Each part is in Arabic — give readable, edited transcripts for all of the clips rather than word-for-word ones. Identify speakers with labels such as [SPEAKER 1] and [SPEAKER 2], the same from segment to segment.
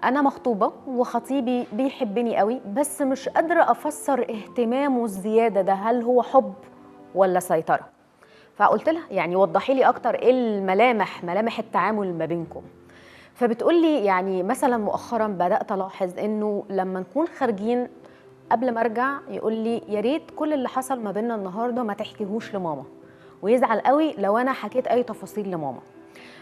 [SPEAKER 1] انا مخطوبه وخطيبي بيحبني قوي، بس مش قادره افسر اهتمامه الزياده ده، هل هو حب ولا سيطره؟ فقلت لها يعني وضحي لي اكتر ايه ملامح التعامل ما بينكم. فبتقول لي يعني مثلا مؤخرا بدات الاحظ انه لما نكون خارجين قبل ما ارجع يقول لي يا ريت كل اللي حصل ما بيننا النهارده ما تحكيهوش لماما، ويزعل قوي لو انا حكيت اي تفاصيل لماما.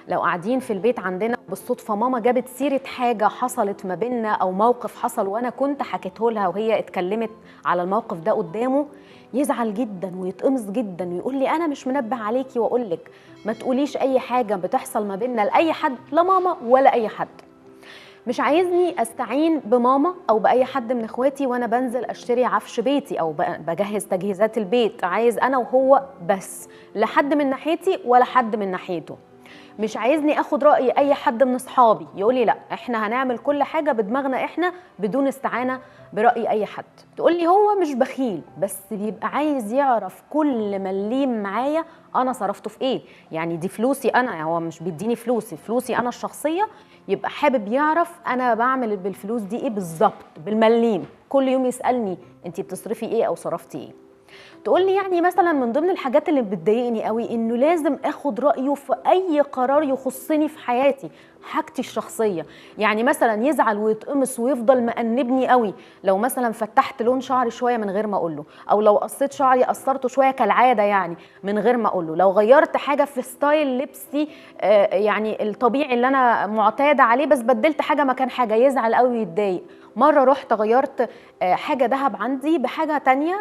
[SPEAKER 1] لو قاعدين في البيت عندنا بالصدفه ماما جابت سيره حاجه حصلت ما بيننا او موقف حصل وانا كنت حكيته لها وهي اتكلمت على الموقف ده قدامه، يزعل جدا ويتقمص جدا ويقول لي انا مش منبه عليكي واقول لك ما تقوليش اي حاجه بتحصل ما بيننا لاي حد، لا ماما ولا اي حد. مش عايزني استعين بماما او باي حد من اخواتي وانا بنزل اشتري عفش بيتي او بجهز تجهيزات البيت، عايز انا وهو بس، لا حد من ناحيتي ولا حد من ناحيته. مش عايزني اخد راي اي حد من اصحابي يقولي لا احنا هنعمل كل حاجه بدماغنا احنا بدون استعانه براي اي حد. تقولي هو مش بخيل بس بيبقى عايز يعرف كل مليم معايا انا صرفته في ايه، يعني دي فلوسي انا، هو مش بيديني فلوسي انا الشخصيه، يبقى حابب يعرف انا بعمل بالفلوس دي ايه بالظبط بالمليم، كل يوم يسالني انتي بتصرفي ايه او صرفتي ايه. تقول لي يعني مثلا من ضمن الحاجات اللي بتضايقني قوي انه لازم اخد رايه في اي قرار يخصني في حياتي، حاجتي الشخصيه. يعني مثلا يزعل ويتقمص ويفضل مأنبني قوي لو مثلا فتحت لون شعري شويه من غير ما اقول له، او لو قصيت شعري قصرته شويه كالعاده يعني من غير ما اقول له، لو غيرت حاجه في ستايل لبسي يعني الطبيعي اللي انا معتاده عليه بس بدلت حاجه مكان حاجه، يزعل قوي ويتضايق. مره رحت غيرت حاجه ذهب عندي بحاجه تانية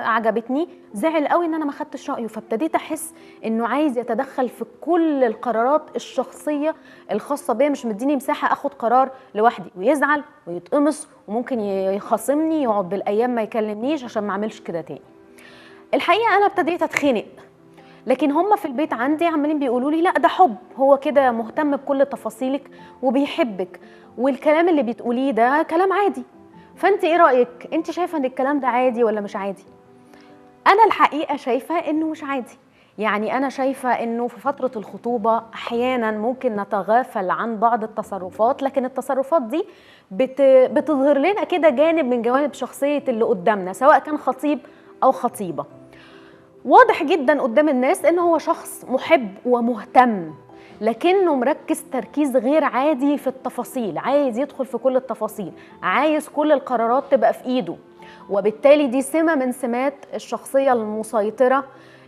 [SPEAKER 1] عجبتني، زعل قوي ان انا ما خدتش رايه، فابتديت احس انه عايز يتدخل في كل القرارات الشخصيه الخاصه بيا، مش مديني مساحه اخد قرار لوحدي، ويزعل ويتقمص وممكن يخاصمني يقعد بالايام ما يكلمنيش عشان ما اعملش كده تاني. الحقيقه انا ابتديت اتخنق، لكن هم في البيت عندي عمالين بيقولوا لي لا ده حب، هو كده مهتم بكل تفاصيلك وبيحبك، والكلام اللي بتقوليه ده كلام عادي. فانت ايه رايك؟ انت شايفه ان الكلام ده عادي ولا مش عادي؟ انا الحقيقه شايفه انه مش عادي. يعني انا شايفه انه في فتره الخطوبه احيانا ممكن نتغافل عن بعض التصرفات، لكن التصرفات دي بتظهر لنا كده جانب من جوانب شخصيه اللي قدامنا، سواء كان خطيب او خطيبه. واضح جدا قدام الناس ان هو شخص محب ومهتم، لكنه مركز تركيز غير عادي في التفاصيل، عايز يدخل في كل التفاصيل، عايز كل القرارات تبقى في ايده، وبالتالي دي سمة من سمات الشخصية المسيطرة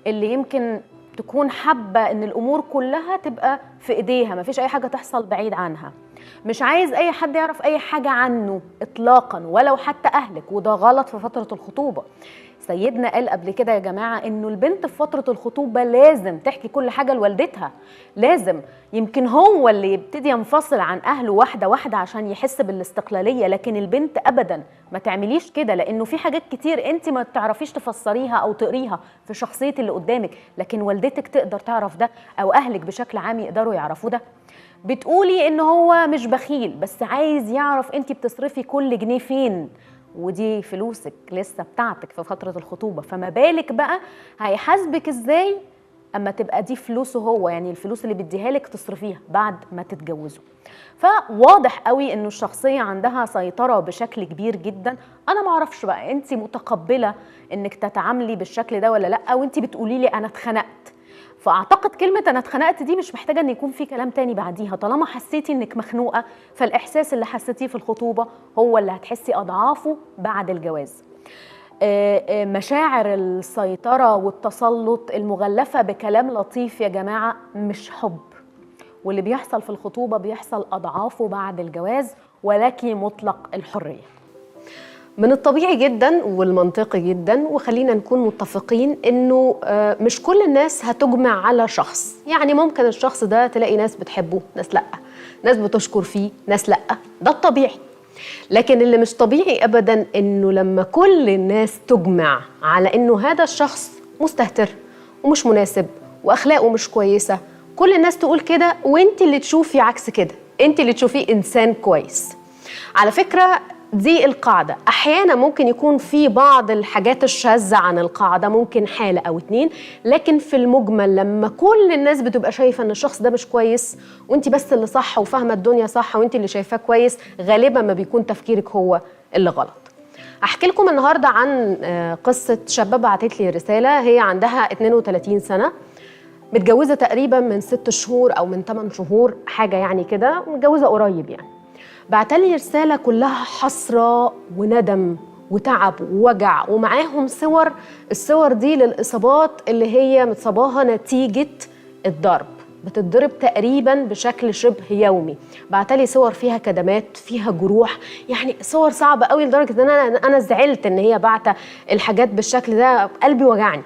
[SPEAKER 1] اللي يمكن تكون حابة ان الامور كلها تبقى في ايديها، مفيش اي حاجة تحصل بعيد عنها. مش عايز اي حد يعرف اي حاجة عنه اطلاقا ولو حتى اهلك، وده غلط في فترة الخطوبة. سيدنا قال قبل كده يا جماعة انه البنت في فترة الخطوبة لازم تحكي كل حاجة لوالدتها، لازم. يمكن هو اللي يبتدي ينفصل عن اهله واحدة واحدة عشان يحس بالاستقلالية، لكن البنت ابدا ما تعمليش كده، لانه في حاجات كتير انت ما تعرفيش تفسريها او تقريها في شخصية اللي قدامك، لكن والدتك تقدر تعرف ده، او اهلك بشكل عام يقدروا يعرفوا ده. بتقولي ان هو مش بخيل بس عايز يعرف انت بتصرفي كل جنيه فين، ودي فلوسك لسه بتاعتك في فترة الخطوبة، فما بالك بقى هيحاسبك ازاي اما تبقى دي فلوسه هو، يعني الفلوس اللي بيديها لك تصرفيها بعد ما تتجوزوا. فواضح قوي انه الشخصية عندها سيطرة بشكل كبير جدا. انا معرفش بقى انت متقبلة انك تتعاملي بالشكل ده ولا لا، وانت بتقولي لي انا اتخنقت، فاعتقد كلمه انا اتخنقت دي مش محتاجه ان يكون في كلام تاني بعديها، طالما حسيتي انك مخنوقه فالاحساس اللي حسيتيه في الخطوبه هو اللي هتحسي اضعافه بعد الجواز. مشاعر السيطره والتسلط المغلفه بكلام لطيف يا جماعه مش حب، واللي بيحصل في الخطوبه بيحصل اضعافه بعد الجواز، ولكن مطلق الحريه.
[SPEAKER 2] من الطبيعي جدا والمنطقي جدا، وخلينا نكون متفقين انه مش كل الناس هتجمع على شخص، يعني ممكن الشخص ده تلاقي ناس بتحبه ناس لا، ناس بتشكر فيه ناس لا، ده الطبيعي. لكن اللي مش طبيعي ابدا انه لما كل الناس تجمع على انه هذا الشخص مستهتر ومش مناسب واخلاقه مش كويسة، كل الناس تقول كده وانت اللي تشوفي عكس كده، انت اللي تشوفيه انسان كويس. على فكرة دي القاعدة. أحيانا ممكن يكون في بعض الحاجات الشاذة عن القاعدة، ممكن حالة أو اتنين، لكن في المجمل لما كل الناس بتبقى شايفة أن الشخص ده مش كويس وانت بس اللي صح وفاهمة الدنيا صح وانت اللي شايفاه كويس، غالبا ما بيكون تفكيرك هو اللي غلط. أحكي لكم النهاردة عن قصة شابة بعتت لي رسالة. هي عندها 32 سنة، متجوزة تقريبا من 6 شهور أو من 8 شهور حاجة يعني كده، متجوزة قريب يعني. بعتلي رسالة كلها حسرة وندم وتعب ووجع، ومعاهم صور. الصور دي للإصابات اللي هي متصاباها نتيجة الضرب، بتتضرب تقريبا بشكل شبه يومي. بعتلي صور فيها كدمات، فيها جروح، يعني صور صعبة قوي لدرجة ان انا زعلت ان هي بعت الحاجات بالشكل ده، قلبي وجعني.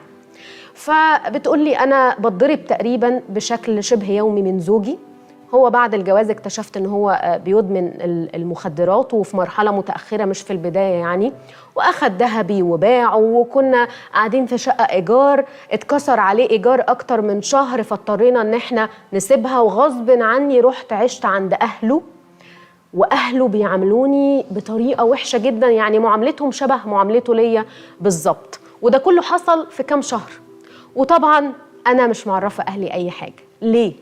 [SPEAKER 2] فبتقولي انا بتضرب تقريبا بشكل شبه يومي من زوجي. هو بعد الجواز اكتشفت ان هو بيدمن المخدرات، وفي مرحله متاخره مش في البدايه يعني، واخد ذهبي وباعه، وكنا قاعدين في شقه ايجار، اتكسر عليه ايجار اكتر من شهر، فاضطرينا ان احنا نسيبها، وغصب عني رحت عشت عند اهله، واهله بيعاملوني بطريقه وحشه جدا، يعني معاملتهم شبه معاملته ليا بالظبط. وده كله حصل في كام شهر. وطبعا انا مش معرفه اهلي اي حاجه. ليه؟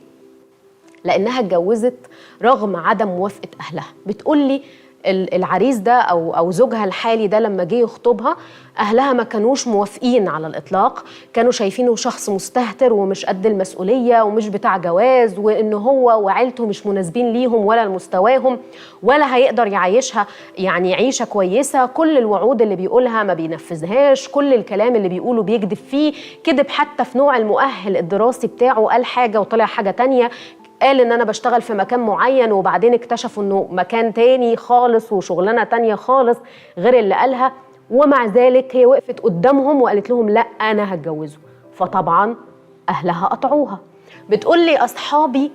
[SPEAKER 2] لأنها اتجوزت رغم عدم موافقة أهلها. بتقولي العريس ده أو زوجها الحالي ده لما جه يخطبها، أهلها ما كانوش موافقين على الإطلاق، كانوا شايفينه شخص مستهتر ومش قد المسؤولية ومش بتاع جواز، وإنه هو وعيلته مش مناسبين ليهم ولا لمستواهم، ولا هيقدر يعيشها يعني عيشة كويسة. كل الوعود اللي بيقولها ما بينفذهاش، كل الكلام اللي بيقوله بيكذب فيه، كذب حتى في نوع المؤهل الدراسي بتاعه، قال حاجة وطلع حاجة تانية. قال ان انا بشتغل في مكان معين وبعدين اكتشفوا انه مكان تاني خالص وشغلانه تانيه خالص غير اللي قالها. ومع ذلك هي وقفت قدامهم وقالت لهم لا انا هتجوزه. فطبعا اهلها قطعوها. بتقولي اصحابي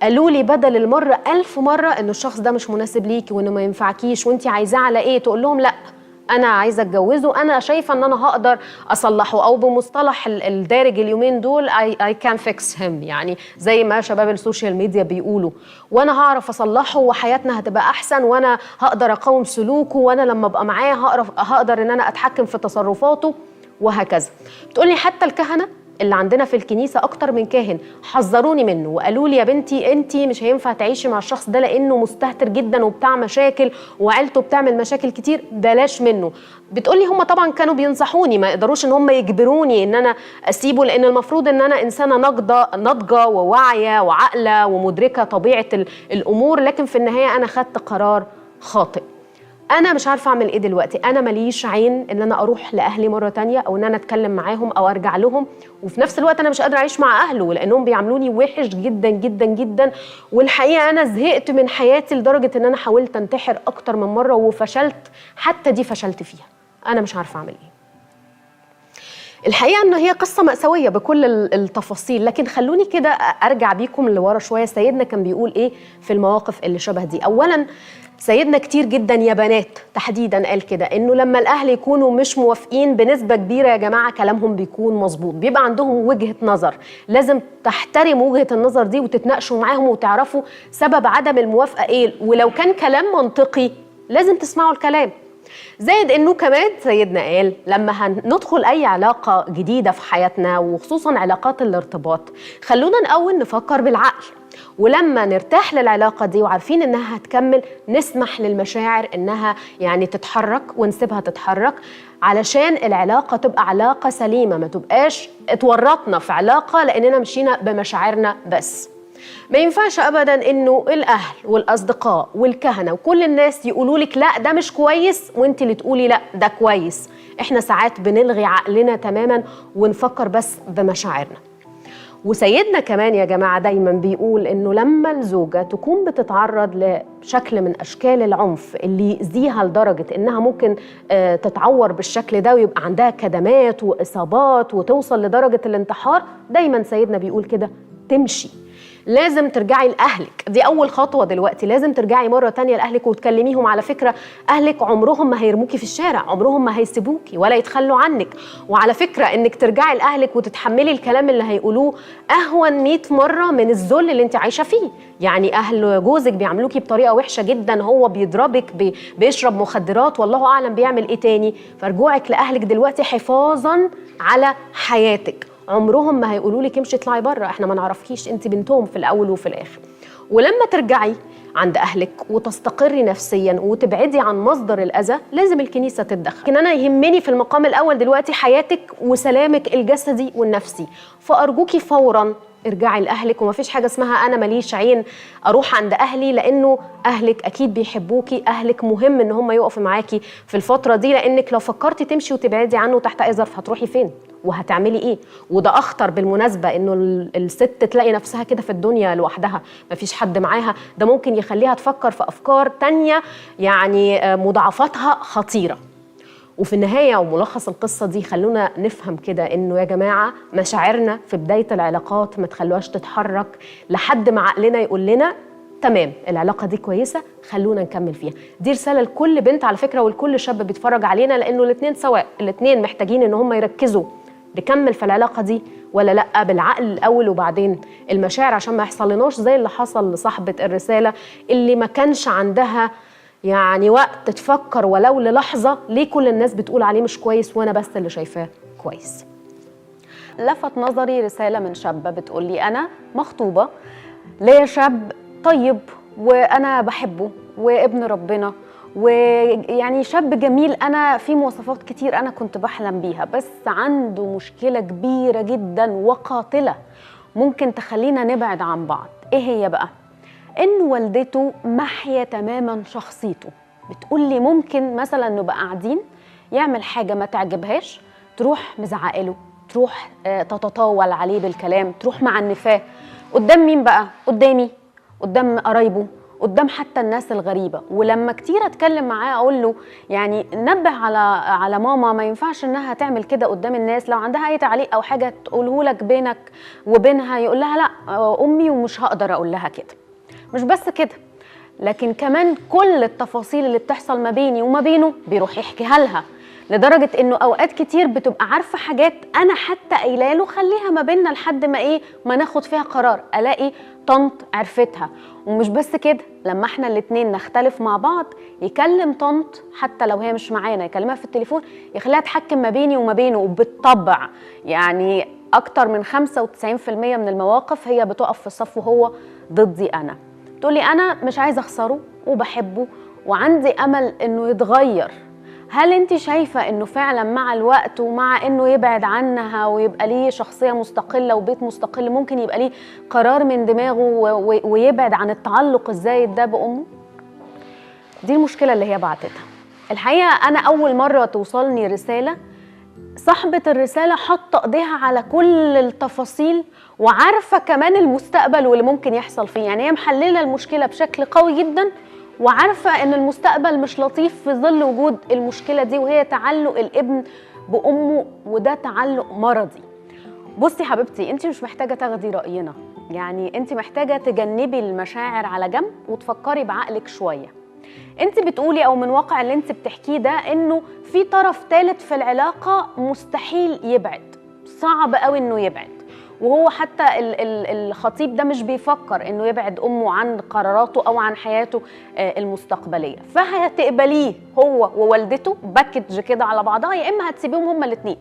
[SPEAKER 2] قالوا لي بدل المره 1000 مره ان الشخص ده مش مناسب ليكي وانه ما ينفعكيش وانتي عايزاه على ايه. تقول لهم لا انا عايزه اتجوزه، انا شايفه ان انا هقدر اصلحه، او بمصطلح الدارج اليومين دول I can fix him، يعني زي ما شباب السوشيال ميديا بيقولوا، وانا هعرف اصلحه وحياتنا هتبقى احسن، وانا هقدر اقاوم سلوكه، وانا لما ابقى معاه هقدر ان انا اتحكم في تصرفاته وهكذا. بتقولي حتى الكهنه اللي عندنا في الكنيسة أكتر من كاهن حذروني منه وقالوا لي يا بنتي أنتي مش هينفع تعيشي مع الشخص ده لأنه مستهتر جدا وبتاع مشاكل وعيلته بتعمل مشاكل كتير، بلاش منه. بتقولي هم طبعا كانوا بينصحوني، ما يقدروش ان هم يجبروني ان انا اسيبه، لان المفروض ان انا انسانه ناضجه وواعيه وعاقله ومدركه طبيعه الامور، لكن في النهايه انا خدت قرار خاطئ. انا مش عارفه اعمل ايه دلوقتي. انا ماليش عين ان انا اروح لاهلي مره تانية او ان انا اتكلم معاهم او ارجع لهم، وفي نفس الوقت انا مش قادره اعيش مع اهله لانهم بيعاملوني وحش جدا جدا جدا. والحقيقه انا زهقت من حياتي لدرجه ان انا حاولت انتحر اكتر من مره وفشلت، حتى دي فشلت فيها. انا مش عارفه اعمل ايه. الحقيقه ان هي قصه مأساويه بكل التفاصيل، لكن خلوني كده ارجع بيكم لورا شويه. سيدنا كان بيقول ايه في المواقف اللي شبه دي؟ اولا سيدنا كتير جدا يا بنات تحديدا قال كده انه لما الاهل يكونوا مش موافقين بنسبه كبيره يا جماعه كلامهم بيكون مظبوط، بيبقى عندهم وجهه نظر، لازم تحترموا وجهه النظر دي وتتناقشوا معاهم وتعرفوا سبب عدم الموافقه ايه، ولو كان كلام منطقي لازم تسمعوا الكلام. زائد انه كمان سيدنا قال لما هندخل اي علاقه جديده في حياتنا وخصوصا علاقات الارتباط، خلونا الاول نفكر بالعقل، ولما نرتاح للعلاقه دي وعارفين انها هتكمل نسمح للمشاعر انها يعني تتحرك ونسيبها تتحرك، علشان العلاقه تبقى علاقه سليمه، ما تبقاش اتورطنا في علاقه لاننا مشينا بمشاعرنا بس. ما ينفعش ابدا انه الاهل والاصدقاء والكهنه وكل الناس يقولوا لك لا ده مش كويس وانت اللي تقولي لا ده كويس. احنا ساعات بنلغي عقلنا تماما ونفكر بس بمشاعرنا. وسيدنا كمان يا جماعه دايما بيقول انه لما الزوجه تكون بتتعرض لشكل من اشكال العنف اللي يأذيها لدرجه انها ممكن تتعور بالشكل ده ويبقى عندها كدمات واصابات وتوصل لدرجه الانتحار، دايما سيدنا بيقول كده تمشي. لازم ترجعي لاهلك، دي اول خطوه دلوقتي. لازم ترجعي مره تانية لاهلك وتكلميهم. على فكره اهلك عمرهم ما هيرموكي في الشارع، عمرهم ما هيسيبوكي ولا يتخلوا عنك. وعلى فكره انك ترجعي لاهلك وتتحملي الكلام اللي هيقولوه اهون 100 مره من الذل اللي انت عايشه فيه. يعني اهل جوزك بيعملوكي بطريقه وحشه جدا، هو بيضربك، بيشرب مخدرات، والله اعلم بيعمل ايه تاني. فرجوعك لاهلك دلوقتي حفاظا على حياتك. عمرهم ما هيقولوا لك امشي اطلعي بره، احنا ما نعرفكيش، انت بنتهم في الاول وفي الاخر. ولما ترجعي عند اهلك وتستقري نفسيا وتبعدي عن مصدر الاذى، لازم الكنيسه تتدخل. لكن انا يهمني في المقام الاول دلوقتي حياتك وسلامك الجسدي والنفسي، فارجوكي فورا ارجعي لاهلك. ومفيش حاجه اسمها انا ماليش عين اروح عند اهلي، لانه اهلك اكيد بيحبوكي، اهلك مهم ان هم يقفوا معاكي في الفتره دي، لانك لو فكرتي تمشي وتبعدي عنه تحت اي ظرف هتروحي فين وهتعملي ايه؟ وده اخطر بالمناسبه، انه الست تلاقي نفسها كده في الدنيا لوحدها مفيش حد معاها، ده ممكن يخليها تفكر في افكار تانية يعني مضاعفاتها خطيره. وفي النهايه وملخص القصه دي، خلونا نفهم كده انه يا جماعه مشاعرنا في بدايه العلاقات ما تخلوهاش تتحرك لحد ما عقلنا يقول لنا تمام العلاقه دي كويسه خلونا نكمل فيها. دي رساله لكل بنت على فكره ولكل شاب بيتفرج علينا، لانه الاثنين سواء، الاثنين محتاجين ان هم يركزوا نكمل في العلاقه دي ولا لا، بالعقل الاول وبعدين المشاعر، عشان ما يحصل لناش زي اللي حصل لصاحبه الرساله اللي ما كانش عندها يعني وقت تفكر ولو للحظه ليه كل الناس بتقول عليه مش كويس وانا بس اللي شايفاه كويس.
[SPEAKER 1] لفت نظري رسالة من شابة بتقول لي أنا مخطوبة ليا شاب طيب وأنا بحبه وابن ربنا، ويعني شاب جميل، أنا في مواصفات كتير أنا كنت بحلم بيها، بس عنده مشكلة كبيرة جدا وقاتلة ممكن تخلينا نبعد عن بعض. إيه هي بقى؟ إن والدته محية تماما شخصيته. بتقول لي ممكن مثلا نبقى قاعدين يعمل حاجة ما تعجبهاش تروح مزعقله، تروح تتطاول عليه بالكلام، تروح معنفاه. قدام مين بقى؟ قدامي، قدام قرايبه، قدام حتى الناس الغريبة. ولما كتير اتكلم معاه اقول له يعني نبه على ماما، ما ينفعش انها تعمل كده قدام الناس، لو عندها اي تعليق او حاجة تقوله لك بينك وبينها، يقول لها لا امي ومش هقدر اقول لها كده. مش بس كده، لكن كمان كل التفاصيل اللي بتحصل ما بيني وما بينه بيروح يحكيها لها، لدرجة انه اوقات كتير بتبقى عارفة حاجات انا حتى قايله له خليها ما بيننا لحد ما ناخد فيها قرار، الاقي طنط عرفتها. ومش بس كده، لما احنا الاتنين نختلف مع بعض يكلم طنط حتى لو هي مش معانا، يكلمها في التليفون يخليها تحكم ما بيني وما بينه. وبالطبع يعني اكتر من 95% من المواقف هي بتقف في الصف وهو ضدي انا. تقولي انا مش عايزه اخسره وبحبه وعندي امل انه يتغير. هل انت شايفه انه فعلا مع الوقت ومع انه يبعد عنها ويبقى ليه شخصيه مستقله وبيت مستقل ممكن يبقى ليه قرار من دماغه ويبعد عن التعلق الزايد ده بامه؟ دي المشكله اللي هي بعتتها. الحقيقه انا اول مره توصلني رساله صاحبة الرسالة حاطة ايديها على كل التفاصيل وعارفة كمان المستقبل واللي ممكن يحصل فيه. يعني هي محللة المشكلة بشكل قوي جدا وعارفة ان المستقبل مش لطيف في ظل وجود المشكلة دي، وهي تعلق الابن بأمه، وده تعلق مرضي. بصي حبيبتي، انت مش محتاجة تاخدي رأينا، يعني انت محتاجة تجنبي المشاعر على جنب وتفكري بعقلك شوية. انت بتقولي او من واقع اللي انت بتحكيه ده انه في طرف ثالث في العلاقة مستحيل يبعد، صعب قوي انه يبعد، وهو حتى الخطيب ده مش بيفكر انه يبعد امه عن قراراته او عن حياته المستقبليه. فهتقبليه هو ووالدته باكج كده على بعضها، يا اما هتسيبيهم هما الاثنين.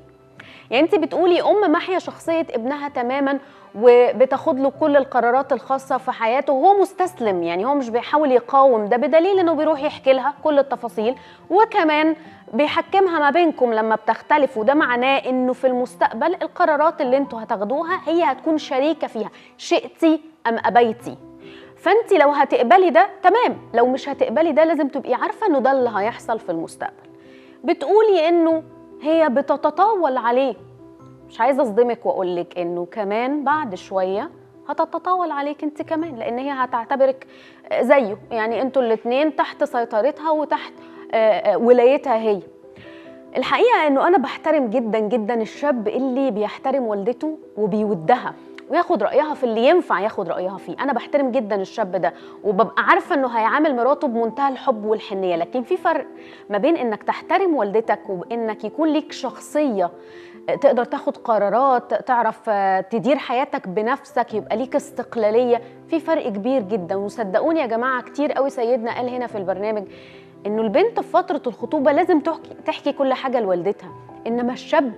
[SPEAKER 1] يعني انت بتقولي ام محيا شخصيه ابنها تماما وبتاخد له كل القرارات الخاصه في حياته وهو مستسلم، يعني هو مش بيحاول يقاوم، ده بدليل انه بيروح يحكي لها كل التفاصيل وكمان بيحكمها ما بينكم لما بتختلفوا. ده معناه انه في المستقبل القرارات اللي انتوا هتاخدوها هي هتكون شريكه فيها، شئتي ام ابيتي. فانت لو هتقبلي ده تمام، لو مش هتقبلي ده لازم تبقي عارفه انه ده اللي هيحصل في المستقبل. بتقولي انه هي بتتطاول عليه، مش عايزه اصدمك واقول لك انه كمان بعد شويه هتتطاول عليك انت كمان، لان هي هتعتبرك زيه، يعني انتوا الاثنين تحت سيطرتها وتحت ولايتها هي. الحقيقه انه انا بحترم جدا جدا الشاب اللي بيحترم والدته وبيودها وياخد رايها في اللي ينفع ياخد رايها فيه. انا بحترم جدا الشاب ده وببقى عارفه انه هيعامل مراته بمنتهى الحب والحنيه، لكن في فرق ما بين انك تحترم والدتك وانك يكون ليك شخصيه تقدر تاخد قرارات، تعرف تدير حياتك بنفسك، يبقى ليك استقلاليه. في فرق كبير جدا. وصدقوني يا جماعه كتير قوي سيدنا قال هنا في البرنامج انه البنت في فتره الخطوبه لازم تحكي كل حاجه لوالدتها، انما الشاب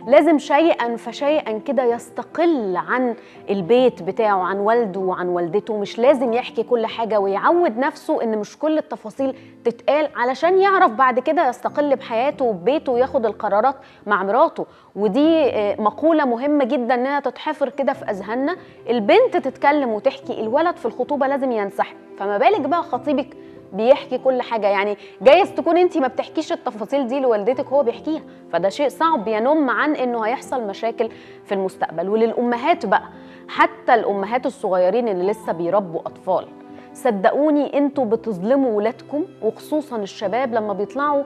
[SPEAKER 1] لازم شيئا فشيئا كده يستقل عن البيت بتاعه، عن والده وعن والدته. مش لازم يحكي كل حاجة، ويعود نفسه ان مش كل التفاصيل تتقال علشان يعرف بعد كده يستقل بحياته وببيته وياخد القرارات مع مراته. ودي مقولة مهمة جدا انها تتحفر كده في اذهاننا. البنت تتكلم وتحكي، الولد في الخطوبة لازم ينسحب، فما بالك بقى خطيبك بيحكي كل حاجه. يعني جايز تكون انت ما بتحكيش التفاصيل دي لوالدتك، هو بيحكيها، فده شيء صعب ينم عن انه هيحصل مشاكل في المستقبل. وللامهات بقى، حتى الامهات الصغيرين اللي لسه بيربوا اطفال، صدقوني انتوا بتظلموا ولادكم، وخصوصا الشباب لما بيطلعوا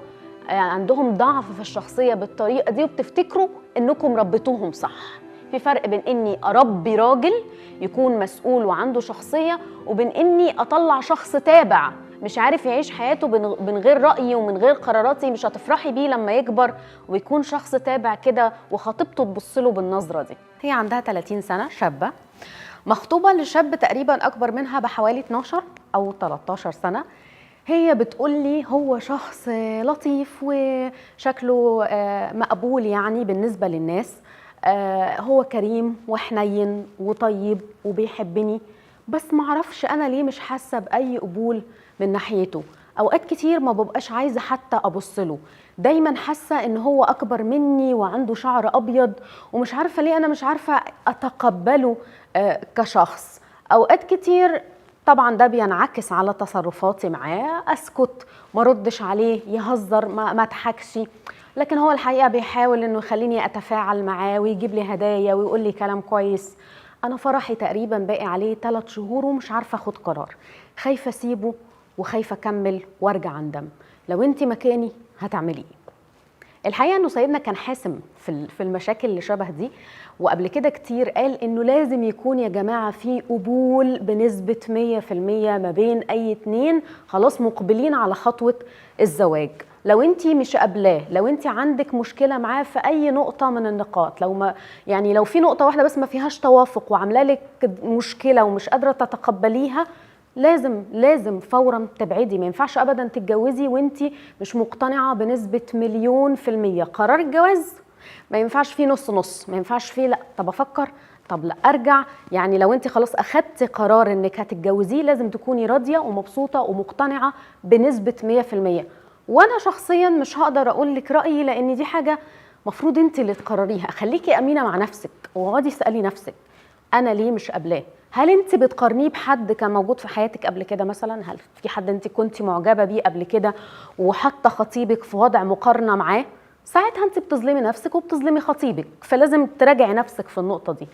[SPEAKER 1] عندهم ضعف في الشخصيه بالطريقه دي وبتفتكروا انكم ربيتوهم صح. في فرق بين اني اربي راجل يكون مسؤول وعنده شخصيه، وبين اني اطلع شخص تابع مش عارف يعيش حياته من غير رأيي ومن غير قراراتي. مش هتفرحي بيه لما يكبر ويكون شخص تابع كده وخطيبته تبص له بالنظرة دي. هي عندها 30 سنة، شابة مخطوبة لشاب تقريبا أكبر منها بحوالي 12 أو 13 سنة. هي بتقول لي هو شخص لطيف وشكله مقبول يعني بالنسبة للناس، هو كريم وحنين وطيب وبيحبني، بس معرفش أنا ليه مش حاسة بأي قبول من ناحيته. أوقات كتير ما ببقاش عايزة حتى أبصله، دايما حاسة إن هو أكبر مني وعنده شعر أبيض، ومش عارفة ليه أنا مش عارفة أتقبله كشخص. أوقات كتير طبعا ده بينعكس على تصرفاتي معاه، أسكت ما ردش عليه، يهزر ما أضحكش، لكن هو الحقيقة بيحاول إنه يخليني أتفاعل معاه ويجيب لي هدايا ويقول لي كلام كويس. أنا فرحي تقريبا باقي عليه 3 شهور ومش عارفة أخد قرار، خايفة أسيبه وخايفة أكمل وأرجع أندم. لو أنت مكاني هتعملي إيه؟ الحقيقة إنه سيدنا كان حاسم في المشاكل اللي شبه دي، وقبل كده كتير قال إنه لازم يكون يا جماعة في قبول بنسبة 100% ما بين أي 2 خلاص مقبلين على خطوة الزواج. لو انت مش قابلاه، لو انت عندك مشكله معاه في اي نقطه من النقاط، لو في نقطه واحده بس ما فيهاش توافق وعامله لك مشكله ومش قادره تتقبليها، لازم فورا تبعدي. ما ينفعش ابدا تتجوزي وانت مش مقتنعه بنسبه 1,000,000%. قرار الجواز ما ينفعش فيه نص نص، ما ينفعش فيه لا طب افكر طب لا ارجع. يعني لو انت خلاص اخدتي قرار انك هتتجوزيه لازم تكوني راضيه ومبسوطه ومقتنعه بنسبه 100%. وانا شخصيا مش هقدر اقول لك رايي، لان دي حاجه مفروض انت اللي تقرريها. خليكي امينه مع نفسك واقعدي اسالي نفسك انا ليه مش قابلاه. هل انت بتقارنيه بحد كان موجود في حياتك قبل كده مثلا؟ هل في حد انت كنتي معجبه بيه قبل كده وحاطه خطيبك في وضع مقارنه معاه؟ ساعتها انت بتظلمي نفسك وبتظلمي خطيبك، فلازم تراجعي نفسك في النقطه دي.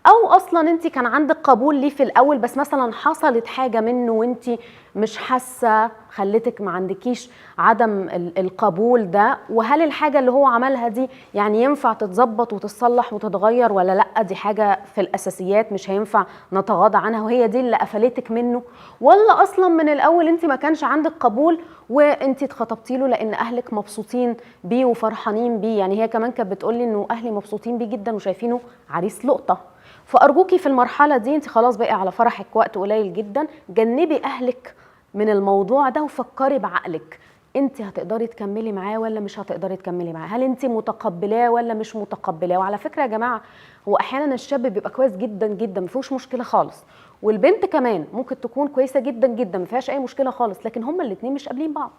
[SPEAKER 1] او اصلا انت كان عندك قبول ليه في الاول، بس مثلا حصلت حاجه منه وانت مش حاسه خلتك ما عندكيش عدم القبول ده، وهل الحاجه اللي هو عملها دي يعني ينفع تتظبط وتتصلح وتتغير ولا لا؟ دي حاجه في الاساسيات مش هينفع نتغاضى عنها، وهي دي اللي قفلتك منه. ولا اصلا من الاول انت ما كانش عندك قبول وانت اتخطبتي له لان اهلك مبسوطين بيه وفرحانين بيه؟ يعني هي كمان كانت بتقولي انه اهلي مبسوطين بيه جدا وشايفينه عريس لقطه. فارجوكي في المرحله دي انت خلاص باقي على فرحك وقت قليل جدا، جنبي اهلك من الموضوع ده وفكري بعقلك، انت هتقدري تكملي معاه ولا مش هتقدري تكملي معاه؟ هل انت متقبلاه ولا مش متقبلاه؟ وعلى فكره يا جماعه هو احيانا الشاب بيبقى كويس جدا جدا ما فيهوش مشكله خالص، والبنت كمان ممكن تكون كويسه جدا جدا ما فيهاش اي مشكله خالص، لكن هما الاثنين مش قابلين بعض.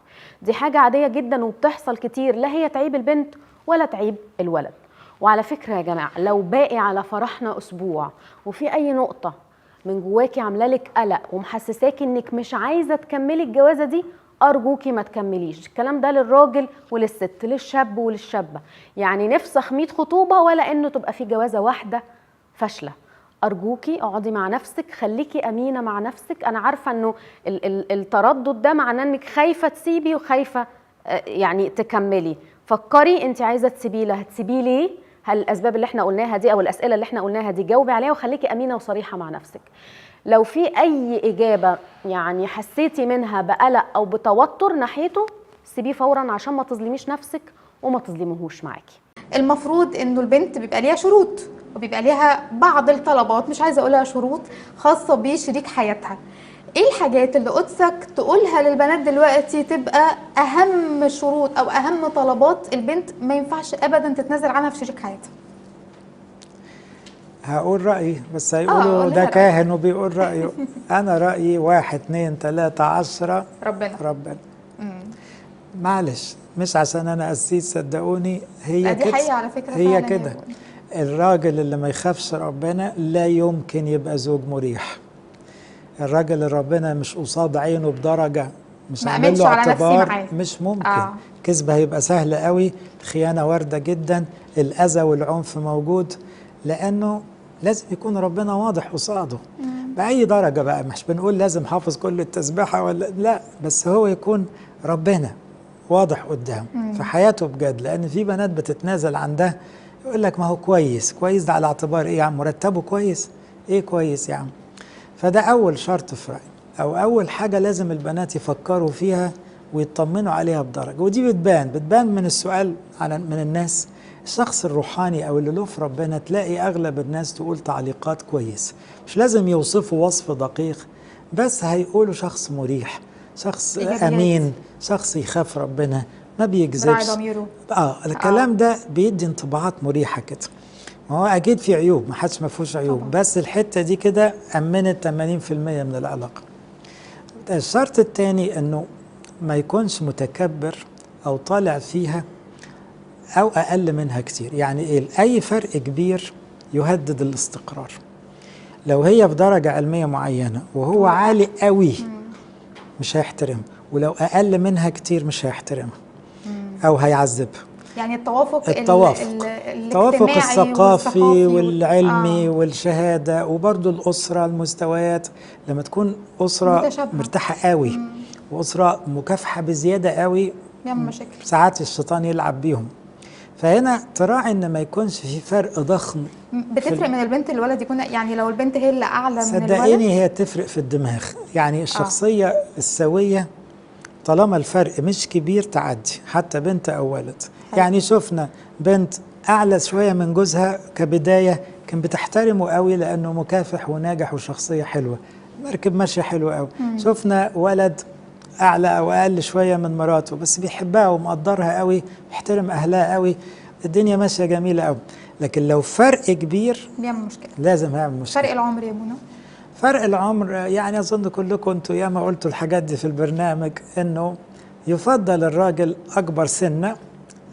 [SPEAKER 1] دي حاجه عاديه جدا وبتحصل كتير، لا هي تعيب البنت ولا تعيب الولد. وعلى فكره يا جماعه لو باقي على فرحنا اسبوع وفي اي نقطه من جواكي عامله لك قلق ومحسساكي انك مش عايزه تكملي الجوازه دي، ارجوكي ما تكمليش. الكلام ده للراجل وللست، للشاب وللشابه. يعني نفسخ 100 خطوبه ولا انه تبقى في جوازه واحده فاشله. ارجوكي اقعدي مع نفسك، خليكي امينه مع نفسك. انا عارفه انه التردد ده معناه انك خايفه تسيبي وخايفه يعني تكملي. فكري انت عايزه تسيبيه، لا هتسيبيه ليه؟ هل الاسباب اللي احنا قلناها دي او الاسئله اللي احنا قلناها دي جاوبي عليها وخليكي امينه وصريحه مع نفسك. لو في اي اجابه يعني حسيتي منها بقلق او بتوتر ناحيته، سيبيه فورا عشان ما تظلميش نفسك وما تظلميهوش معاكي.
[SPEAKER 3] المفروض انه البنت بيبقى ليها شروط وبيبقى ليها بعض الطلبات، مش عايزه اقولها شروط، خاصه بشريك حياتها. ايه الحاجات اللي قدسك تقولها للبنات دلوقتي تبقى اهم شروط او اهم طلبات البنت ما ينفعش ابدا تتنازل عنها في شريك حياتها؟
[SPEAKER 4] هقول رأيي بس هيقولوا ده كاهن وبيقول رأيه. أنا رأيي 1 2 3 10
[SPEAKER 3] ربنا.
[SPEAKER 4] معلش، مش عشان أنا قسيس، صدقوني هي
[SPEAKER 3] دي
[SPEAKER 4] كده،
[SPEAKER 3] حقيقة على فكرة،
[SPEAKER 4] هي كده. الراجل اللي ما يخافش ربنا لا يمكن يبقى زوج مريح. الراجل اللي ربنا مش قصاد عينه بدرجة، مش عامل له اعتبار، مش ممكن. كذب هيبقى سهل قوي، الخيانة واردة جدا، الأذى والعنف موجود، لأنه لازم يكون ربنا واضح قصاده بأي درجة بقى. مش بنقول لازم حافظ كل التسبيحة ولا لا، بس هو يكون ربنا واضح قدامه في حياته بجد. لأن في بنات بتتنازل عن ده، يقول لك ما هو كويس. كويس ده على اعتبار إيه يا عم؟ مرتبه كويس؟ إيه كويس يا عم؟ فده أول شرط في رأيي، أو أول حاجة لازم البنات يفكروا فيها ويطمنوا عليها بدرجة. ودي بتبان من السؤال من الناس. الشخص الروحاني أو اللي له في ربنا تلاقي أغلب الناس تقول تعليقات كويس، مش لازم يوصفوا وصف دقيق، بس هيقولوا شخص مريح، شخص أمين، شخص يخاف ربنا، ما بيكذبش. الكلام ده بيدي انطباعات مريحة كده. هو أكيد في عيوب، ما حدش ما فيهوش عيوب طبعا. بس الحتة دي كده أمنت 80% من العلاقة. الشرط الثاني إنه ما يكونش متكبر أو طالع فيها أو أقل منها كتير. يعني إيه؟ أي فرق كبير يهدد الاستقرار. لو هي في درجة علمية معينة وهو عالي قوي مش هيحترمها، ولو أقل منها كتير مش هيحترمها أو هيعذبها.
[SPEAKER 3] يعني التوافق
[SPEAKER 4] الثقافي والعلمي والشهادة، وبرضو الأسرة، المستويات. لما تكون أسرة مرتاحة قوي وأسرة مكافحة بزيادة قوي، ساعات الشيطان يلعب بيهم. فهنا تراعي ان ما يكونش في فرق ضخم.
[SPEAKER 3] بتفرق من البنت للولد يكون، يعني لو البنت هي اللي اعلى من الولد،
[SPEAKER 4] صدقيني هي تفرق في الدماغ. يعني الشخصية السوية طالما الفرق مش كبير تعدي، حتى بنت او ولد. يعني شفنا بنت اعلى شوية من جوزها كبداية، كان بتحترمه قوي لانه مكافح وناجح وشخصية حلوة، مركب ماشية حلوة قوي. شفنا ولد اعلى او اقل شويه من مراته، بس بيحبها ومقدرها قوي، بيحترم اهلها قوي، الدنيا ماشيه جميله قوي. لكن لو فرق كبير
[SPEAKER 3] بيعمل مشكله،
[SPEAKER 4] لازم هيعمل مشكله.
[SPEAKER 3] فرق العمر يا منى،
[SPEAKER 4] فرق العمر يعني اظن كلكم انتوا ياما قلتوا الحاجات دي في البرنامج، انه يفضل الراجل اكبر سنه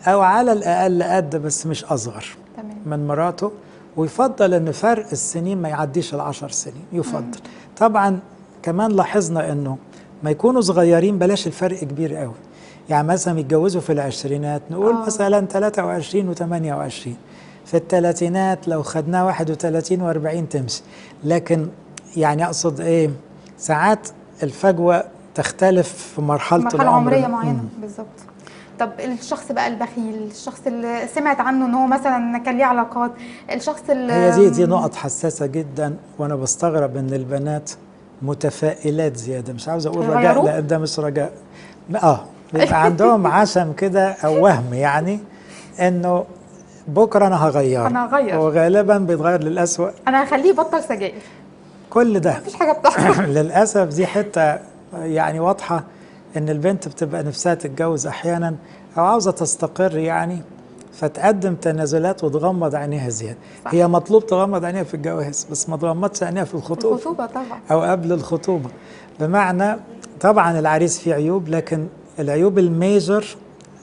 [SPEAKER 4] او على الاقل قد بس مش اصغر من مراته، ويفضل ان فرق السنين ما يعديش ال10 سنين يفضل. طبعا كمان لاحظنا انه ما يكونوا صغيرين بلاش الفرق كبير قوي. يعني مثلا يتجوزوا في العشرينات، نقول مثلا 23 و28، في الثلاثينات لو خدناه 31 و40 تمشي. لكن يعني اقصد ايه، ساعات الفجوه تختلف في مرحله
[SPEAKER 3] عمريه معينه بالظبط. طب الشخص بقى البخيل، الشخص اللي سمعت عنه ان هو مثلا كان ليه علاقات، الشخص اللي
[SPEAKER 4] هي دي نقط حساسه جدا، وانا بستغرب ان البنات متفائلات زياده. مش عاوز اقول رجاء، لا ده مش رجاء، بيبقى عندهم عشم كده او وهم، يعني انه بكره انا هغير، وغالبا بيتغير للأسوأ.
[SPEAKER 3] انا هخليه يبطل سجاير،
[SPEAKER 4] كل ده
[SPEAKER 3] مفيش حاجه بتحصل.
[SPEAKER 4] للاسف دي حته يعني واضحه، ان البنت بتبقى نفسها تتجوز احيانا او عاوزه تستقر، يعني فتقدم تنازلات وتغمض عينيها زياده. هي مطلوب تغمض عينيها في الجواز، بس ما تغمضش عينيها في الخطوبه
[SPEAKER 3] طبعا
[SPEAKER 4] او قبل الخطوبه. بمعنى طبعا العريس فيه عيوب، لكن العيوب الميجر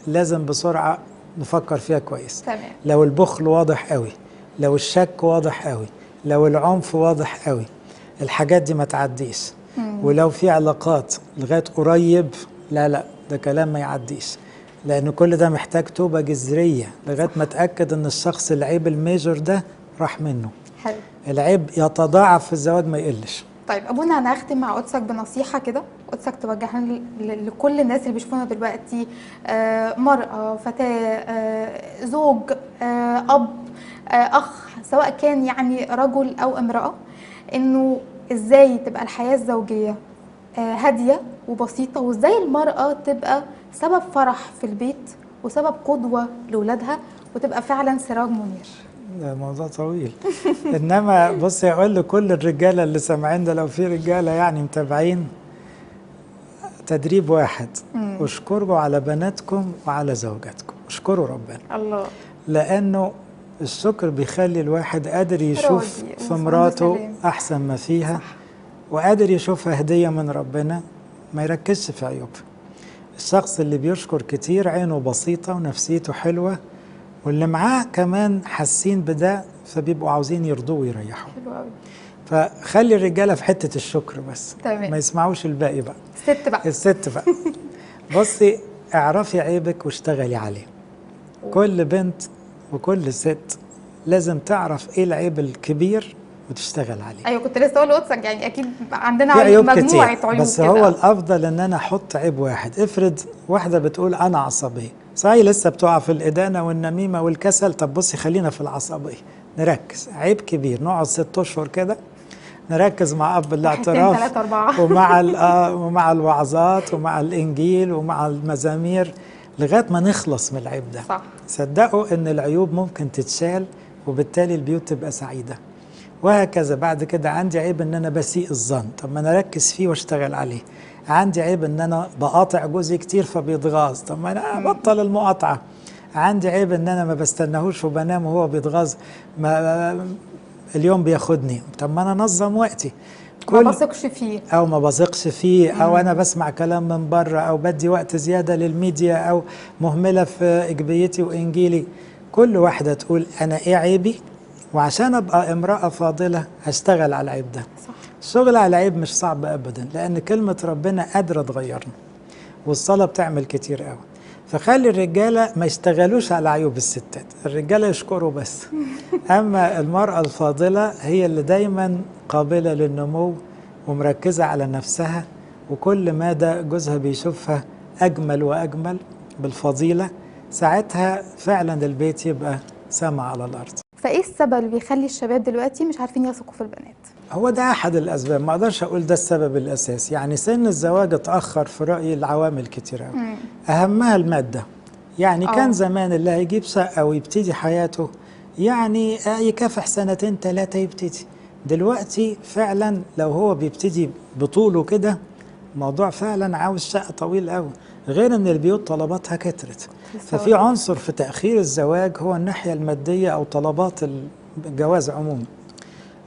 [SPEAKER 4] لازم بسرعه نفكر فيها كويس.
[SPEAKER 3] تمام.
[SPEAKER 4] لو البخل واضح قوي، لو الشك واضح قوي، لو العنف واضح قوي، الحاجات دي ما تعديش. ولو في علاقات لغايه قريب، لا ده كلام ما يعديش، لأن كل ده محتاج توبة جذرية لغاية ما أتأكد إن الشخص العيب الميجر ده راح منه.
[SPEAKER 3] حلو.
[SPEAKER 4] العيب يتضاعف في الزواج ما يقلش.
[SPEAKER 3] طيب أبونا، أنا هختم مع قدسك بنصيحة كده، قدسك توجهها لكل الناس اللي بيشوفونا دلوقتي، مرأة، فتاة، زوج، أب، اخ، سواء كان يعني رجل او امرأة، انه ازاي تبقى الحياة الزوجية هادية وبسيطة، وازاي المرأة تبقى سبب فرح في البيت وسبب قدوة لولادها وتبقى فعلا سراج منير.
[SPEAKER 4] ده موضوع طويل. انما بصي اقول لكل الرجاله اللي سامعين ده، لو في رجاله يعني متابعين، تدريب واحد: اشكروا على بناتكم وعلى زوجاتكم، اشكروا ربنا.
[SPEAKER 3] الله.
[SPEAKER 4] لانه الشكر بيخلي الواحد قادر يشوف في مراته احسن ما فيها، وقادر يشوفها هديه من ربنا، ما يركزش في عيوبها. الشخص اللي بيشكر كتير عينه بسيطه ونفسيته حلوه، واللي معاه كمان حاسين بده، فبيبقوا عاوزين يرضوه ويريحوه.
[SPEAKER 3] حلو قوي.
[SPEAKER 4] فخلي الرجاله في حته الشكر بس،
[SPEAKER 3] تمام.
[SPEAKER 4] ما يسمعوش الباقي بقى.
[SPEAKER 3] الست
[SPEAKER 4] بقى بصي، اعرفي عيبك واشتغلي عليه. كل بنت وكل ست لازم تعرف ايه العيب الكبير وتشتغل عليه.
[SPEAKER 3] ايوه، كنت لسه اقول لقدسك يعني اكيد عندنا
[SPEAKER 4] عيوب
[SPEAKER 3] مجموعه
[SPEAKER 4] كتير،
[SPEAKER 3] عيوب
[SPEAKER 4] بس
[SPEAKER 3] كده.
[SPEAKER 4] هو الافضل ان انا احط عيب واحد. افرض واحده بتقول انا عصبيه، صحيح لسه بتقع في الادانه والنميمه والكسل، طب بصي خلينا في العصبيه، نركز. عيب كبير، نقعد 6 اشهر كده نركز مع اب الاعتراف
[SPEAKER 3] 2 3 4
[SPEAKER 4] ومع الوعظات ومع الانجيل ومع المزامير لغايه ما نخلص من العيب ده.
[SPEAKER 3] صح.
[SPEAKER 4] صدقوا ان العيوب ممكن تتشال، وبالتالي البيوت تبقى سعيده. وهكذا بعد كده عندي عيب ان انا بسيء الظن، طب ما انا اركز فيه واشتغل عليه. عندي عيب ان انا بقاطع جوزي كتير فبيتغاظ، طب ما انا ابطل المقاطعه. عندي عيب ان انا ما بستناهوش وبنام وهو بيتغاظ، ما اليوم بياخدني، طب ما انا انظم وقتي.
[SPEAKER 3] ما بثقش فيه،
[SPEAKER 4] او ما بثقش فيه، او انا بسمع كلام من بره، او بدي وقت زياده للميديا، او مهمله في اجبيتي وانجيلي. كل واحده تقول انا ايه عيبي، وعشان ابقى امراه فاضله هشتغل على العيب ده.
[SPEAKER 3] صح.
[SPEAKER 4] الشغل على العيب مش صعب ابدا، لان كلمه ربنا قادره تغيرنا، والصلاه بتعمل كتير قوي. فخلي الرجاله ما يشتغلوش على عيوب الستات، الرجاله يشكروا بس. اما المراه الفاضله هي اللي دايما قابله للنمو ومركزه على نفسها، وكل مدى جوزها بيشوفها اجمل واجمل بالفضيله، ساعتها فعلا البيت يبقى سما على الارض.
[SPEAKER 3] فايه السبب اللي بيخلي الشباب دلوقتي مش عارفين يثقوا في البنات؟
[SPEAKER 4] هو ده احد الاسباب، ما اقدرش اقول ده السبب الاساسي. يعني سن الزواج اتاخر في رايي العوامل كتير قوي، اهمها الماده. يعني كان زمان اللي هيجيب شقه ويبتدي حياته يعني يكافح 2 3 يبتدي. دلوقتي فعلا لو هو بيبتدي بطوله كده، الموضوع فعلا عاوز شقه طويل قوي، غير ان البيوت طلباتها كترت. ففي عنصر في تاخير الزواج هو الناحيه الماديه او طلبات الجواز عموما.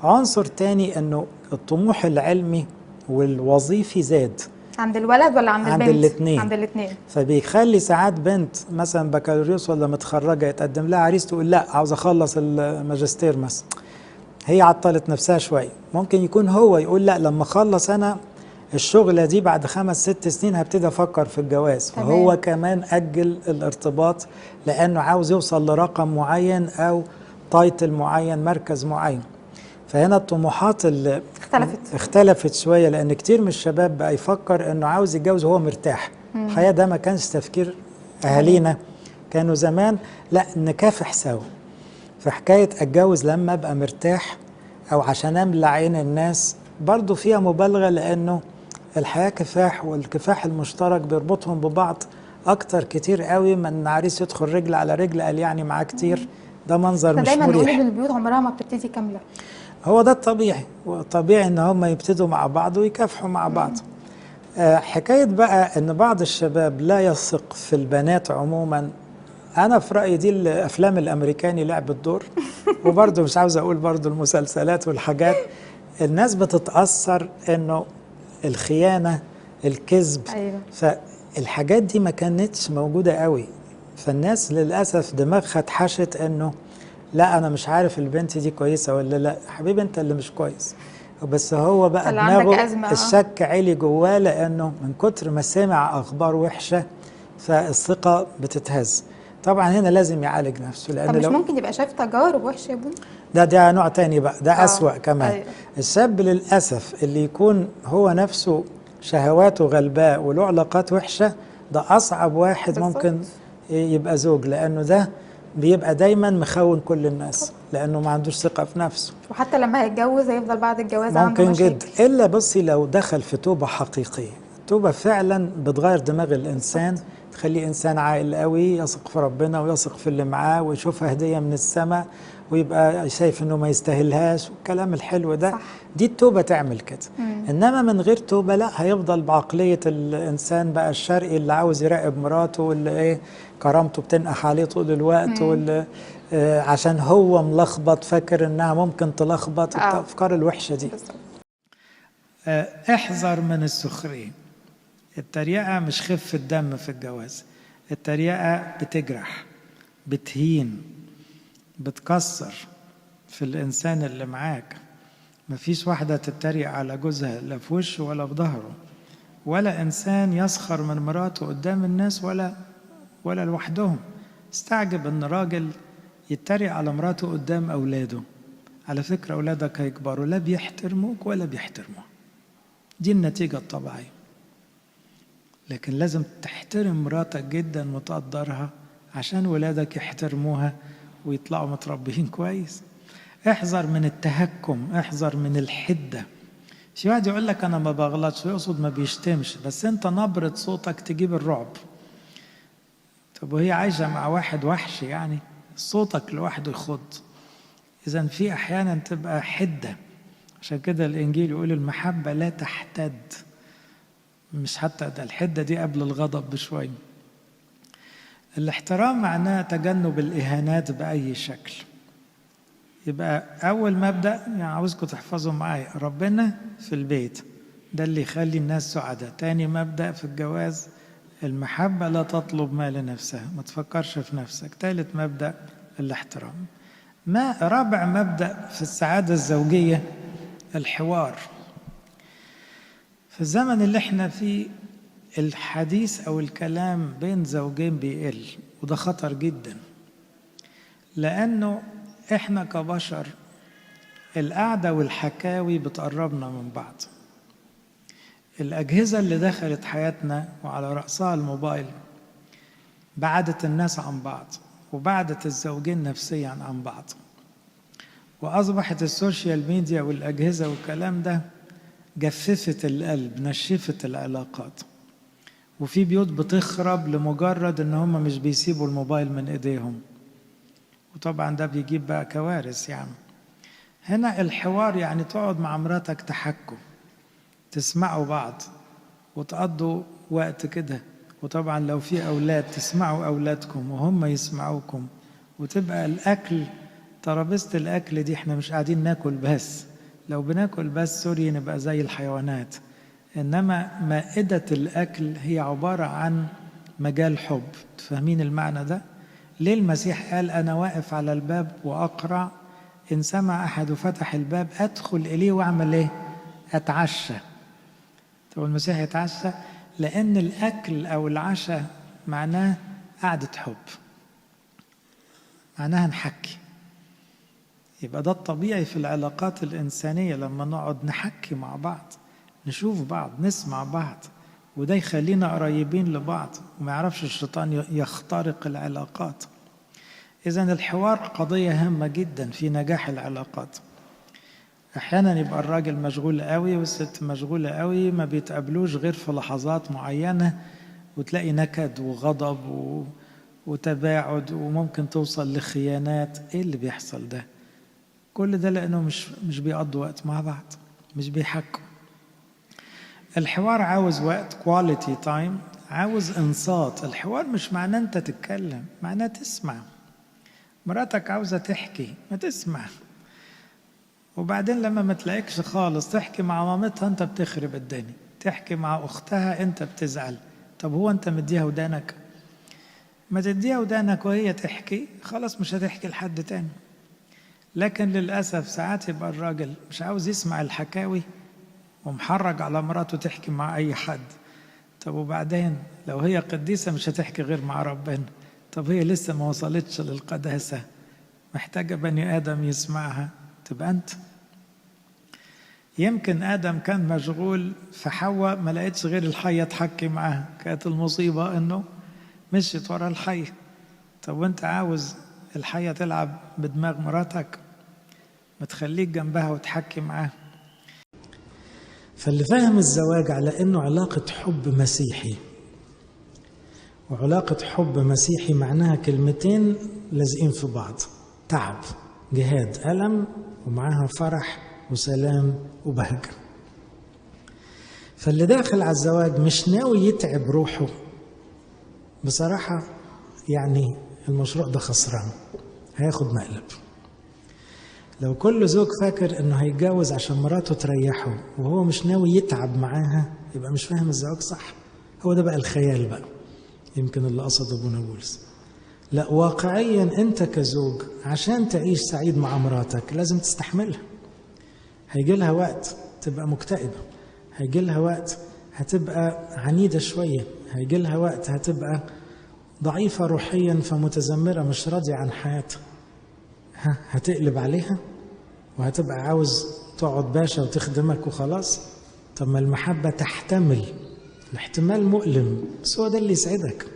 [SPEAKER 4] عنصر تاني انه الطموح العلمي والوظيفي زاد
[SPEAKER 3] عند الولد ولا عند البنت؟
[SPEAKER 4] الاثنين.
[SPEAKER 3] عند الاثنين.
[SPEAKER 4] فبيخلي ساعات بنت مثلا بكالوريوس ولا متخرجه يتقدم لها عريس تقول لا عاوز اخلص الماجستير مثلا، هي عطلت نفسها شويه. ممكن يكون هو يقول لا لما اخلص انا الشغله دي بعد 5 6 سنين هبتدي افكر في الجواز، فهو كمان اجل الارتباط لانه عاوز يوصل لرقم معين او تايتل معين، مركز معين. فهنا الطموحات اللي اختلفت شويه، لان كتير من الشباب بقى يفكر انه عاوز يتجوز وهو مرتاح. الحقيقه ده ما كانش تفكير اهالينا، كانوا زمان لا نكافح سوا في حكايه اتجوز لما ابقى مرتاح او عشان املى عين الناس. برضو فيها مبالغه، لانه الحياه كفاح، والكفاح المشترك بيربطهم ببعض اكتر كتير قوي من عريس يدخل رجل على رجل قال يعني معاه كتير. ده منظر مش مريح.
[SPEAKER 3] دايما نقول ان البيوت عمرها ما بتبتدي كامله.
[SPEAKER 4] هو ده الطبيعي، وطبيعي ان هم يبتدوا مع بعض ويكافحوا مع بعض. حكايه بقى ان بعض الشباب لا يثق في البنات عموما، انا في رايي دي الافلام الامريكاني لعبت دور. وبرضه مش عاوز اقول برضه المسلسلات والحاجات، الناس بتتاثر انه الخيانه، الكذب.
[SPEAKER 3] أيوة.
[SPEAKER 4] فالحاجات دي ما كانتش موجوده قوي، فالناس للاسف دماغها اتحشت انه لا انا مش عارف البنت دي كويسه ولا لا. حبيبي انت اللي مش كويس، بس هو بقى دماغه الشك عالي جواه، لانه من كتر ما سمع اخبار وحشه فالثقه بتتهز. طبعا هنا لازم يعالج نفسه، لان
[SPEAKER 3] طب مش ممكن يبقى شايف تجارب وحشه يا بني؟
[SPEAKER 4] ده نوع تاني بقى، ده اسوأ كمان.
[SPEAKER 3] أيوة.
[SPEAKER 4] الشاب للاسف اللي يكون هو نفسه شهواته غلباء وله علاقات وحشه، ده اصعب واحد بالضبط. ممكن يبقى زوج، لانه ده بيبقى دايما مخون كل الناس لأنه ما عندوش ثقة في نفسه.
[SPEAKER 3] وحتى لما هيتجوز هيفضل بعد الجواز عنده
[SPEAKER 4] ممكن
[SPEAKER 3] مشاكل.
[SPEAKER 4] جدا، إلا بصي لو دخل في توبة حقيقية. توبة فعلا بتغير دماغ الإنسان، تخليه إنسان عاقل قوي، يثق في ربنا ويثق في اللي معاه ويشوفها هدية من السماء ويبقى شايف إنه ما يستاهلهاش والكلام الحلو ده.
[SPEAKER 3] صح.
[SPEAKER 4] دي التوبة تعمل كده. إنما من غير توبة لا، هيفضل بعقلية الإنسان بقى الشرقي اللي عاوز يراقب مراته واللي إيه كرامته بتنقح عليه طول الوقت واللي عشان هو ملخبط فاكر إنها ممكن تلخبط الأفكار الوحشة دي. احذر من السخرية. التريقة مش خفة دم في الجواز، التريقة بتجرح، بتهين، بتكسر في الإنسان اللي معاك. مفيش واحدة تتريق على جوزها لا في وشه ولا في ظهره، ولا إنسان يسخر من مراته قدام الناس ولا لوحدهم. استعجب إن راجل يتريق على مراته قدام أولاده. على فكرة أولادك هيكبروا لا بيحترموك ولا بيحترموه، دي النتيجة الطبيعية. لكن لازم تحترم مراتك جدا وتقدرها عشان ولادك يحترموها ويطلعوا متربيين كويس. احذر من التهكم، احذر من الحدة. في واحد يقول لك أنا ما بغلطش ويقصد ما بيشتمش، بس أنت نبرة صوتك تجيب الرعب. طب وهي عايشة مع واحد وحش يعني؟ صوتك لوحده يخض. إذن في أحيانا تبقى حدة. عشان كده الإنجيل يقول المحبة لا تحتد. مش حتى ده، الحدة دي قبل الغضب بشوي. الاحترام معناه تجنب الإهانات بأي شكل. يبقى أول مبدأ يعني عاوزكم تحفظوا معايا، ربنا في البيت ده اللي يخلي الناس سعداء. تاني مبدأ في الجواز، المحبة لا تطلب ما لنفسها، ما تفكرش في نفسك. ثالث مبدأ الاحترام. رابع مبدأ في السعادة الزوجية الحوار. في الزمن اللي احنا فيه الحديث أو الكلام بين زوجين بيقل، وده خطر جدا، لأنه احنا كبشر القعدة والحكاوي بتقربنا من بعض. الأجهزة اللي دخلت حياتنا وعلى رأسها الموبايل بعدت الناس عن بعض، وبعدت الزوجين نفسيا عن بعض، وأصبحت السوشيال ميديا والأجهزة والكلام ده جففت القلب، نشفت العلاقات. وفي بيوت بتخرب لمجرد ان هم مش بيسيبوا الموبايل من ايديهم، وطبعا ده بيجيب بقى كوارث. يعني هنا الحوار يعني تقعد مع مراتك تحكوا، تسمعوا بعض وتقضوا وقت كده. وطبعا لو في أولاد تسمعوا أولادكم وهم يسمعوكم، وتبقى الأكل ترابيزة الأكل دي احنا مش قاعدين ناكل بس. لو بناكل بس سوري نبقى زي الحيوانات، إنما مائدة الأكل هي عبارة عن مجال حب. تفهمين المعنى ده؟ ليه المسيح قال أنا واقف على الباب وأقرع، إن سمع أحد وفتح الباب أدخل إليه وأعمل إيه؟ أتعشى. طب المسيح يتعشى؟ لأن الأكل أو العشاء معناه قعدة حب، معناها نحكي. يبقى ده الطبيعي في العلاقات الإنسانية، لما نقعد نحكي مع بعض، نشوف بعض، نسمع بعض، وده يخلينا قريبين لبعض وما يعرفش الشيطان يخترق العلاقات. إذن الحوار قضية هامة جدا في نجاح العلاقات. أحيانا يبقى الراجل مشغول قوي والست مشغولة قوي، ما بيتقابلوش غير في لحظات معينة، وتلاقي نكد وغضب وتباعد، وممكن توصل لخيانات. إيه اللي بيحصل ده؟ كل ده لأنه مش بيقضوا وقت مع بعض، مش بيحكوا. الحوار عاوز وقت، quality time، عاوز انصات. الحوار مش معناه أنت تتكلم، معناه تسمع. مراتك عاوزة تحكي، ما تسمع. وبعدين لما ما تلاقيكش خالص تحكي مع مامتها، أنت بتخرب الدنيا. تحكي مع أختها، أنت بتزعل. طب هو أنت مديها ودانك؟ ما تديها ودانك وهي تحكي، خلاص مش هتحكي لحد تاني. لكن للأسف ساعات يبقى الراجل مش عاوز يسمع الحكاوي ومحرج على مراته تحكي مع أي حد. طب وبعدين لو هي قديسة مش هتحكي غير مع ربنا. طب هي لسه ما وصلتش للقداسة، محتاجة بني آدم يسمعها. تبقى أنت. يمكن آدم كان مشغول في حواء، ما لقيتش غير الحية تحكي معاها، كانت المصيبة إنه مشيت ورا الحية. طب وأنت عاوز الحية تلعب بدماغ مراتك، ما تخليك جنبها وتحكي معاها. فاللي فاهم الزواج على انه علاقة حب مسيحي، وعلاقة حب مسيحي معناها كلمتين لازقين في بعض: تعب، جهاد، ألم، ومعاها فرح وسلام وبهجة. فاللي داخل على الزواج مش ناوي يتعب روحه، بصراحة يعني المشروع ده خسران، هياخد مقلب. لو كل زوج فاكر انه هيتجوز عشان مراته تريحه وهو مش ناوي يتعب معاها، يبقى مش فاهم الزواج صح. هو ده بقى الخيال بقى، يمكن اللي قصد ابونا بولس. لا، واقعيا انت كزوج عشان تعيش سعيد مع مراتك لازم تستحملها. هيجي لها وقت تبقى مكتئبة، هيجي لها وقت هتبقى عنيدة شوية، هيجي لها وقت هتبقى ضعيفة روحيا فمتذمرة مش راضية عن حياتها. هتقلب عليها وهتبقى عاوز تقعد باشا وتخدمك وخلاص. طب ما المحبة تحتمل، الاحتمال مؤلم بس هو ده اللي يسعدك،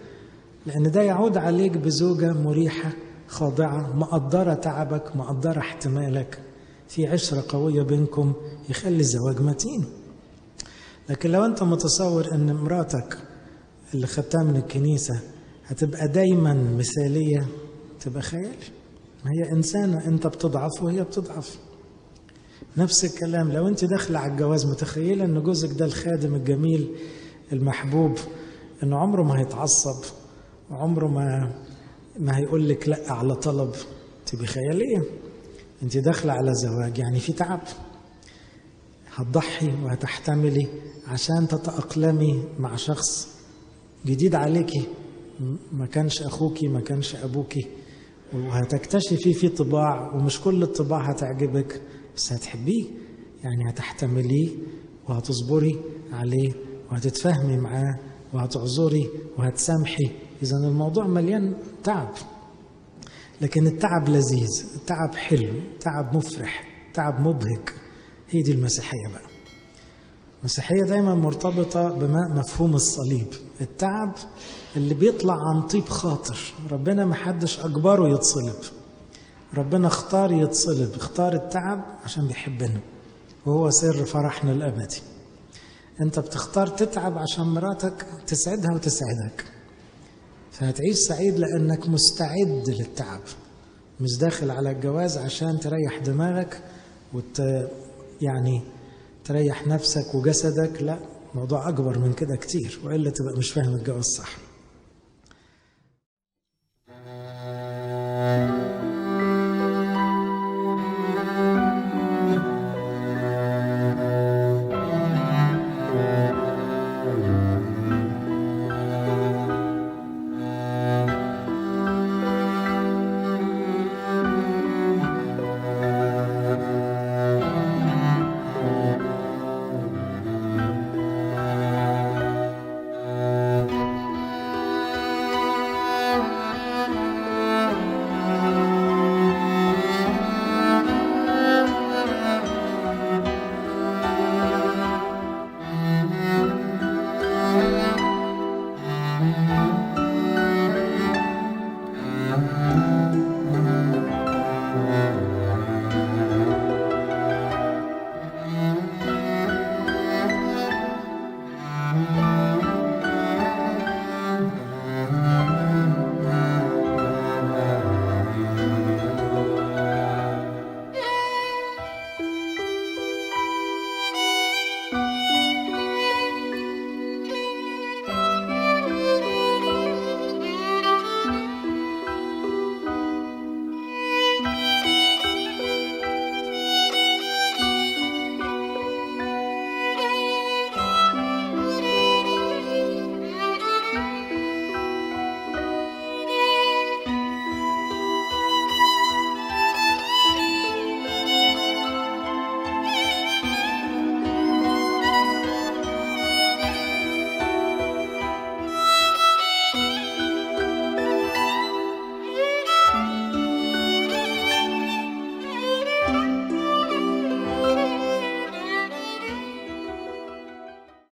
[SPEAKER 4] لأن ده يعود عليك بزوجة مريحة خاضعة مقدرة تعبك مقدرة احتمالك، في عشرة قوية بينكم يخلي الزواج متين. لكن لو أنت متصور أن مراتك اللي خدتها من الكنيسة هتبقى دايما مثالية، تبقى خيال. ما هي إنسانة، أنت بتضعف وهي بتضعف. نفس الكلام لو أنت داخلة على الجواز متخيلة أن جوزك ده الخادم الجميل المحبوب، أنه عمره ما هيتعصب وعمره ما هيقول لك لا على طلب، تبقى خيالية. أنت داخلة على زواج يعني في تعب، هتضحي وهتحتملي عشان تتأقلمي مع شخص جديد عليكي، ما كانش أخوكي ما كانش أبوكي، وهتكتشفي في طباع ومش كل الطباع هتعجبك بس هتحبيه، يعني هتحتمليه وهتصبري عليه وهتتفهمي معاه وهتعذري وهتسامحي. إذا الموضوع مليان تعب، لكن التعب لذيذ، التعب حلو، تعب مفرح، تعب مبهج. هي دي المسيحية بقى. المسيحية دايما مرتبطة بمفهوم الصليب، التعب اللي بيطلع عن طيب خاطر. ربنا محدش أجبره يتصلب، ربنا اختار يتصلب، اختار التعب عشان بيحبنا وهو سر فرحنا الأبدي. انت بتختار تتعب عشان مراتك تسعدها وتسعدك، فهتعيش سعيد لأنك مستعد للتعب، مش داخل على الجواز عشان تريح دماغك يعني تريح نفسك وجسدك. لا، موضوع أكبر من كده كتير، وإلا تبقى مش فاهم الجواز صح.